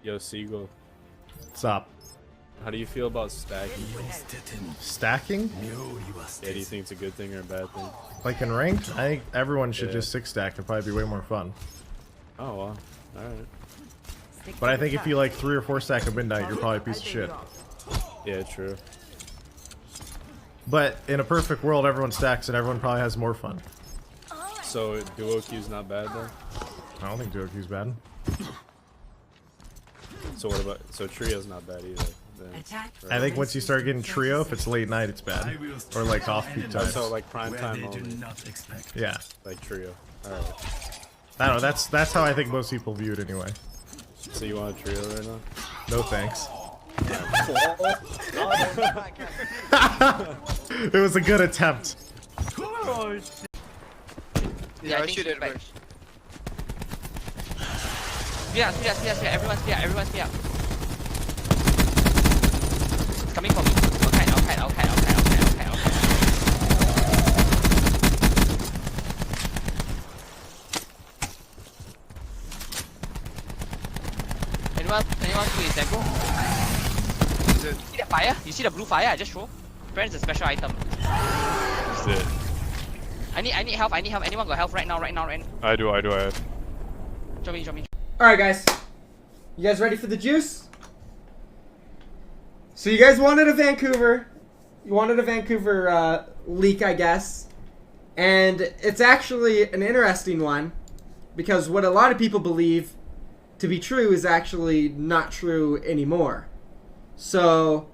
Yo, Seagull. What's up? How do you feel about stacking? Stacking? Yeah, do you think it's a good thing or a bad thing? Like in ranked? I think everyone should just 6-stack. It'd probably be way more fun. Oh, well. Alright. But I think if you like 3 or 4 stack at midnight, you're probably a piece of shit. Yeah, true. But in a perfect world, everyone stacks and everyone probably has more fun. So duo queue's not bad though? I don't think duo queue's bad. So what about, so trio's not bad either then, right? I think once you start getting trio, if it's late night, it's bad. Or like off peak time. So like prime time only. Yeah. Like trio. Alright. I don't know, that's how I think most people view it anyway. So you want a trio right now? No thanks. It was a good attempt. Yeah, I shoot it first. Yeah, everyone's here, everyone's here. It's coming for me. Okay. Anyone who is Zango? See that fire? You see the blue fire I just threw? Apparently it's a special item. That's it. I need help, Anyone got health right now? I do. Drop me. Alright guys, you guys ready for the juice? So you guys wanted a Vancouver, leak, I guess, and it's actually an interesting one, because what a lot of people believe to be true is actually not true anymore. So,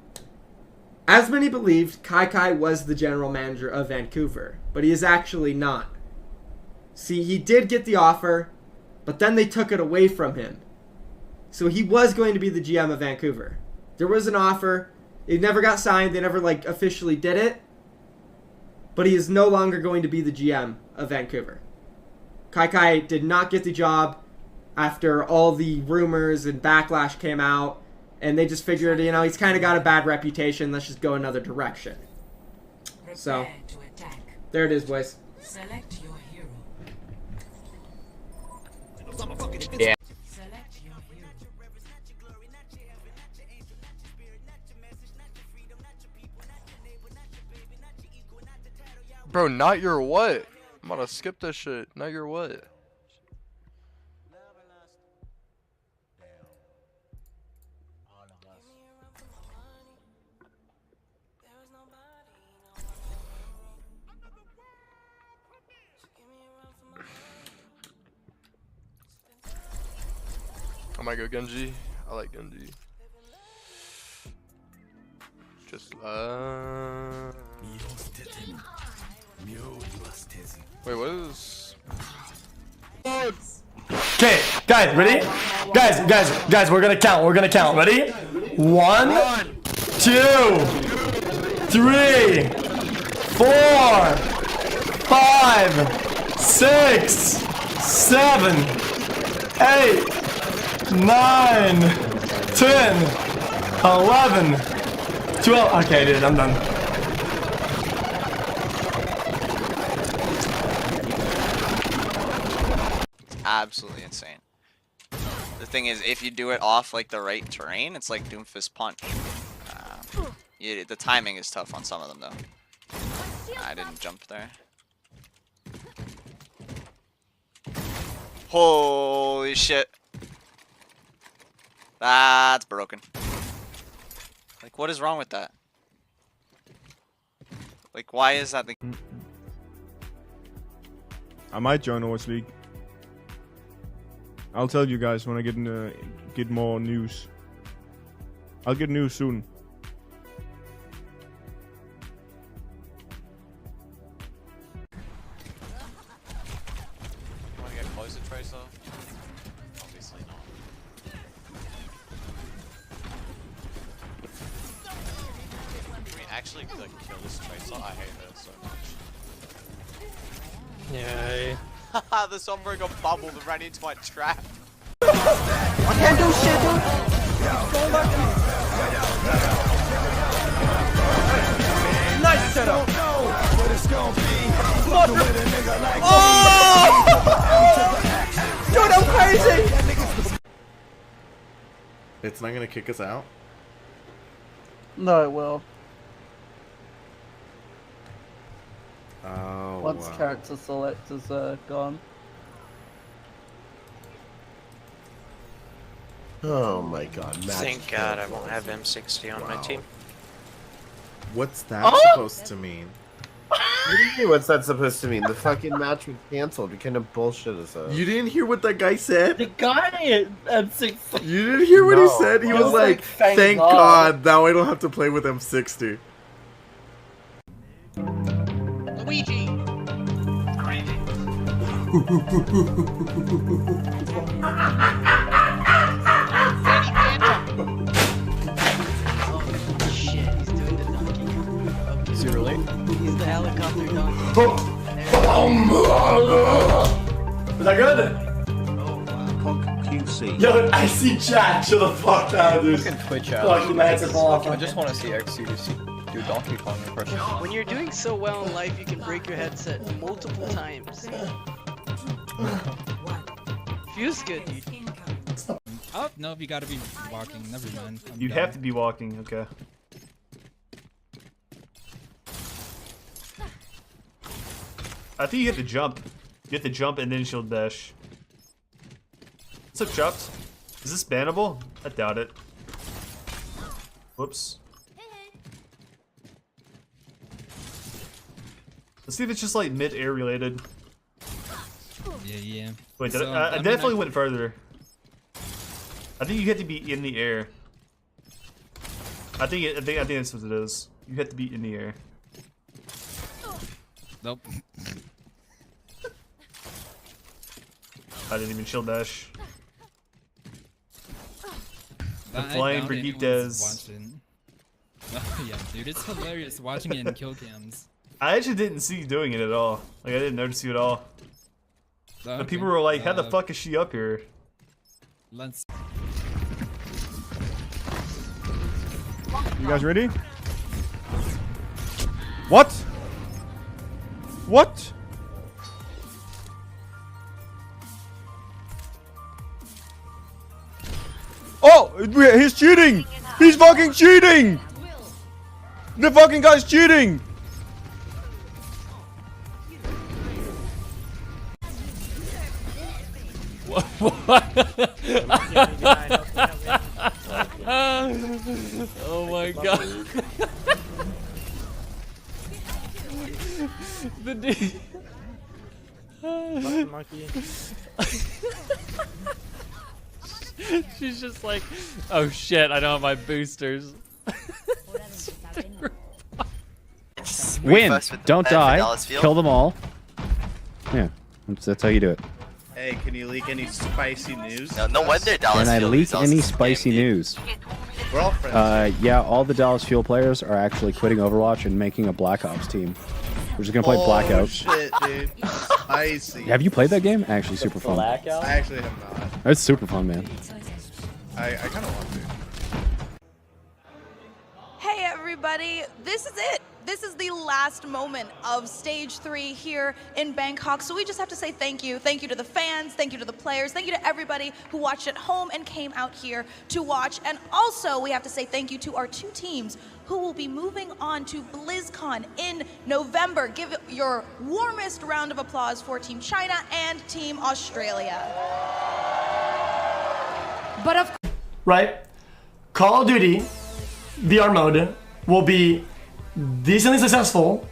as many believed, KyKy was the general manager of Vancouver, but he is actually not. See, he did get the offer, but then they took it away from him. So he was going to be the GM of Vancouver. There was an offer. It never got signed. They never like officially did it. But he is no longer going to be the GM of Vancouver. KyKy did not get the job after all the rumors and backlash came out. And they just figured, you know, he's kind of got a bad reputation. Let's just go another direction. So, there it is, boys. Select your hero. Yeah. Bro, not your what? I'm gonna skip this shit. Not your what? I might go Genji. I like Genji. Just wait, what is? Okay, guys, ready? Guys, we're gonna count. Ready? 1, 2, 3, 4, 5, 6, 7, 8, 9, 10, 11, 12. Okay, dude, I'm done. Absolutely insane. The thing is, if you do it off like the right terrain, it's like Doomfist Punch. The timing is tough on some of them though. I didn't jump there. Holy shit. That's broken. Like, what is wrong with that? Like, why is that the... I might join OS League. I'll tell you guys when I get more news. I'll get news soon. Want to get closer, Tracer? Obviously not. Can we actually like kill this Tracer? I hate her so much. Yay. Haha, the Sombra got bubbled and ran into my trap. I can't do shit, dude. Nice setup. Oh! Dude, I'm crazy. It's not gonna kick us out? No, it will. Oh, Once wow. character select is gone. Oh my god, Thank God I won't have M60 on my team. What's that supposed to mean? What do you mean, what's that supposed to mean? The fucking match was cancelled. What kind of bullshit is that? You didn't hear what that guy said? The guy at M60. You didn't hear what he said? He It was was like, like, thank God, now I don't have to play with M60. Luigi. Oh shit, he's doing the donkey. Is he really? He's the helicopter donkey. Is that good? Yo, I see chat. Shut the fuck down, dude. Fucking Twitch out. Fuck, my headset fall off. I just want to see XQcow do Donkey Kong impression. When you're doing so well in life, you can break your headset multiple times. Feels good, dude. Oh, no, you gotta be walking. Never mind. You'd have to be walking, okay. I think you have to jump. You have to jump and then shield dash. What's up, Chops? Is this bannable? I doubt it. Whoops. Let's see if it's just like mid-air related. Yeah. Wait, So, I mean, definitely went further. I think you have to be in the air. I think that's what it is. You have to be in the air. Nope. I didn't even shield dash. The I flying doubt anyone's Brigittes. watching. Oh, yeah, dude, it's hilarious watching it in kill cams. I actually didn't see you doing it at all. Like, I didn't notice you at all. Oh, But people were like, how the fuck is she up here? Let's. You guys ready? What? What? Oh, he's cheating! He's fucking cheating! The fucking guy's cheating! Oh my god. The dude. She's just like, oh shit, I don't have my boosters. Win. Don't die. Kill them all. Yeah, that's how you do it. Hey, can you leak any spicy news? No wonder Dallas Can I Fuel leak is also any scam spicy game. news? We're all friends. Yeah, all the Dallas Fuel players are actually quitting Overwatch and making a Black Ops team. We're just gonna play Blackout. Oh shit, dude. Spicy. Have you played that game? Actually, super fun. I actually have not. It's super fun, man. I kind of want to. Hey everybody, this is it. This is the last moment of stage 3 here in Bangkok. So we just have to say thank you. Thank you to the fans, thank you to the players, thank you to everybody who watched at home and came out here to watch. And also we have to say thank you to our 2 teams who will be moving on to BlizzCon in November. Give your warmest round of applause for Team China and Team Australia. But of Right? Call of Duty VR mode will be decently successful.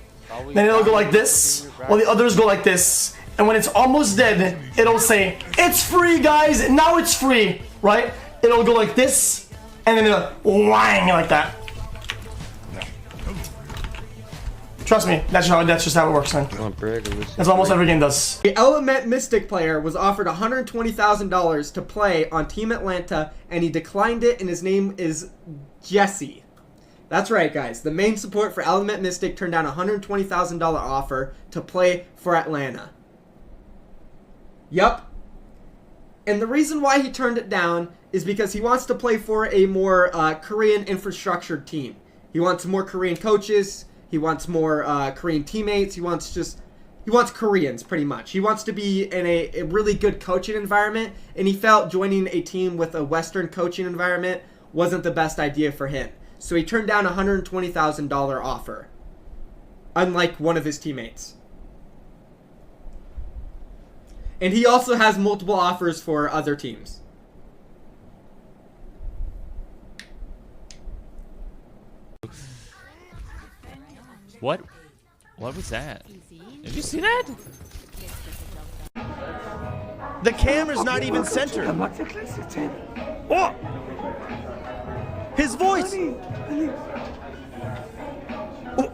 Then it'll go like this, while the others go like this. And when it's almost dead, it'll say, it's free, guys! Now it's free! Right? It'll go like this, and then it'll whang like that. Trust me, that's just how it works, man. That's what almost every game does. The Element Mystic player was offered $120,000 to play on Team Atlanta, and he declined it, and his name is Jesse. That's right, guys. The main support for Element Mystic turned down a $120,000 offer to play for Atlanta. Yup. And the reason why he turned it down is because he wants to play for a more Korean infrastructured team. He wants more Korean coaches. He wants more Korean teammates. He wants Koreans, pretty much. He wants to be in a really good coaching environment, and he felt joining a team with a Western coaching environment wasn't the best idea for him. So he turned down a $120,000 offer, unlike one of his teammates. And he also has multiple offers for other teams. What? What was that? Did you see that? The camera's not even centered. Oh! His voice! Oh.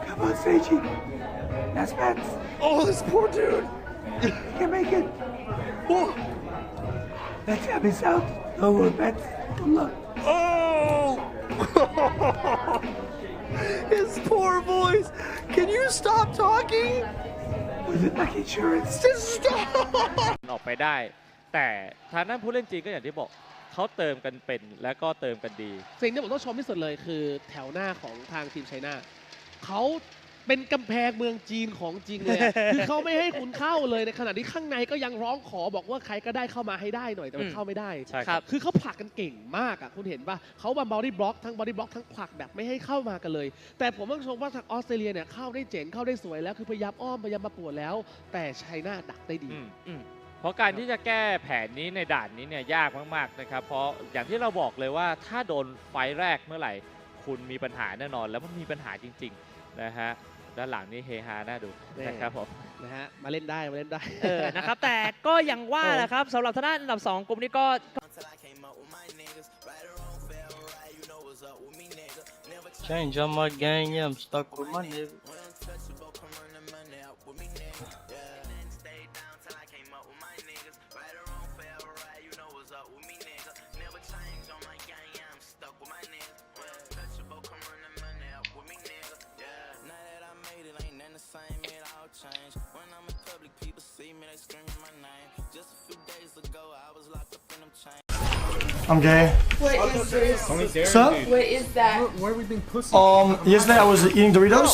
Come on, Seiji. That's bad. Oh, this poor dude. You can make it. Oh. Let's have this out. No more bets. Good luck. Oh! His poor voice. Can you stop talking? Was it like insurance? Just stop! ออกไปได้แต่ทางด้านผู้เล่นจีนก็อย่างที่บอกเขาเติมกันเป็นและก็เติมกันดี สิ่งที่ผมต้องชมที่สุดเลยคือแถวหน้าของทางทีมไชน่าเขาเป็นกำแพงเมืองจีนของจริงเลย คือเขาไม่ให้คุณเข้าเลยในขณะที่ข้างในก็ยังร้องขอบอกว่าใครก็ได้เข้ามาให้ได้หน่อยแต่มันเข้าไม่ได้ครับคือเขาผลักกันเก่งมากอ่ะคุณเห็นป่ะเขาบอดี้บล็อกทั้งบอดี้บล็อกทั้งผลักแบบไม่ให้เข้ามากันเลยแต่ผมต้องชมว่าทางออสเตรเลียเนี่ยเข้าได้เจ๋งเข้าได้สวยแล้วคือพยายามอ้อมพยายามมาปวดแล้วแต่ไชน่าดักได้ดีเพราะการที่จะแก้แผนนี้ในด่านนี้เนี่ยยากมากๆนะครับเพราะอย่างที่เราบอกเลยว่าถ้าโดนไฟแรกเมื่อไหร่คุณมีปัญหาแน่นอนแล้วมันมีปัญหาจริงๆนะฮะด้านหลังนี่เฮฮาน่าดูนะครับผมนะฮะมาเล่นได้นะครับแต่ก็ยังว่าแหละครับสำหรับทางด้านอันดับ2กลุ่มนี้ก็ Change on my gang, yeah, I'm stuck with my nigga. I'm gay. What is this? So? What is that? Why are we being pussy? Yesterday I was eating Doritos.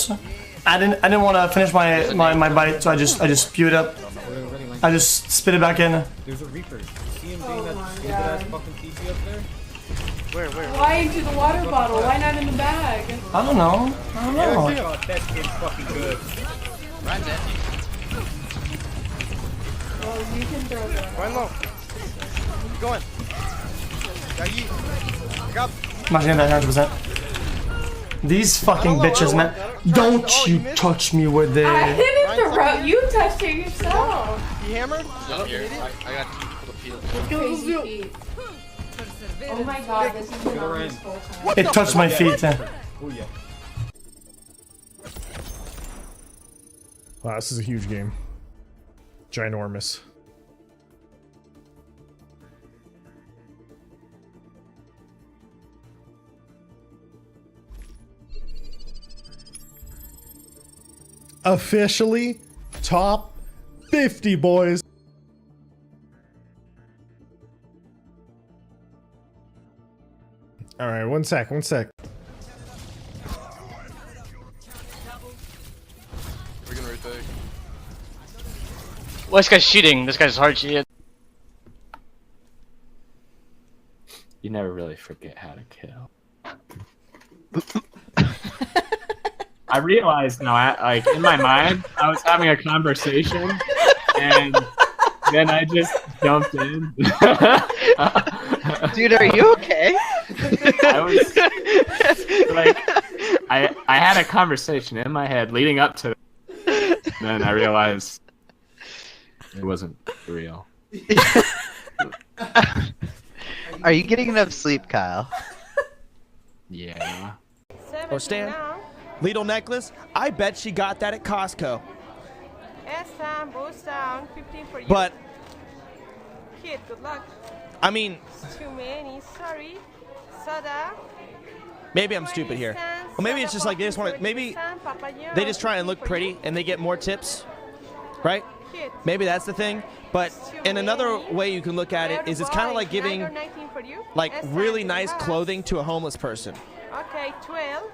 I didn't want to finish my bite, so I just spewed it up. I just spit it back in. There's a Reaper. See him being that stupid ass fucking TC up there? Where? Why into the water bottle? Why not in the bag? I don't know. Yeah, that kid's fucking good. Ryan's in. Well, you can throw that. Ryan low. Keep going. Imagine that 100%. These fucking bitches, man. Don't you touch me with it. I didn't throw. You touched it yourself. You hammered? No, here. I got the peel. Crazy. Oh my god, this is been on this whole time. It touched my feet. Oh yeah. Wow, this is a huge game. Ginormous. Officially top 50, boys. All right, one sec. We're gonna retake. Well, this guy's cheating. This guy's hard cheated. You never really forget how to kill. I realized now, like in my mind, I was having a conversation, and then I just jumped in. Dude, are you okay? I was like, I had a conversation in my head leading up to it, and then I realized it wasn't real. Are you getting enough sleep, Kyle? Yeah. Or Stan? Lidl necklace? I bet she got that at Costco. S down, boost down, 15 for you. But, Kid, good luck. I mean, Too many, sorry. Soda. maybe I'm stupid here. Well, maybe it's just like they just want to, maybe they just try and look pretty and they get more tips, right? Maybe that's the thing. But in another way you can look at it is it's kind of like giving like really nice clothing to a homeless person. Okay, 12.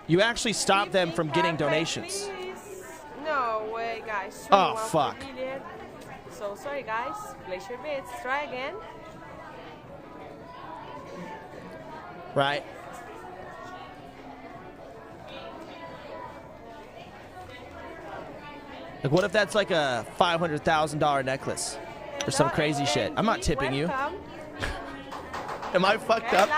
You actually stop them from getting donations. No way, guys. Oh, fuck. So sorry guys, place your bets, try again. Right. Like, what if that's like a $500,000 necklace or some crazy shit? I'm not tipping you. Welcome. Am I fucked up?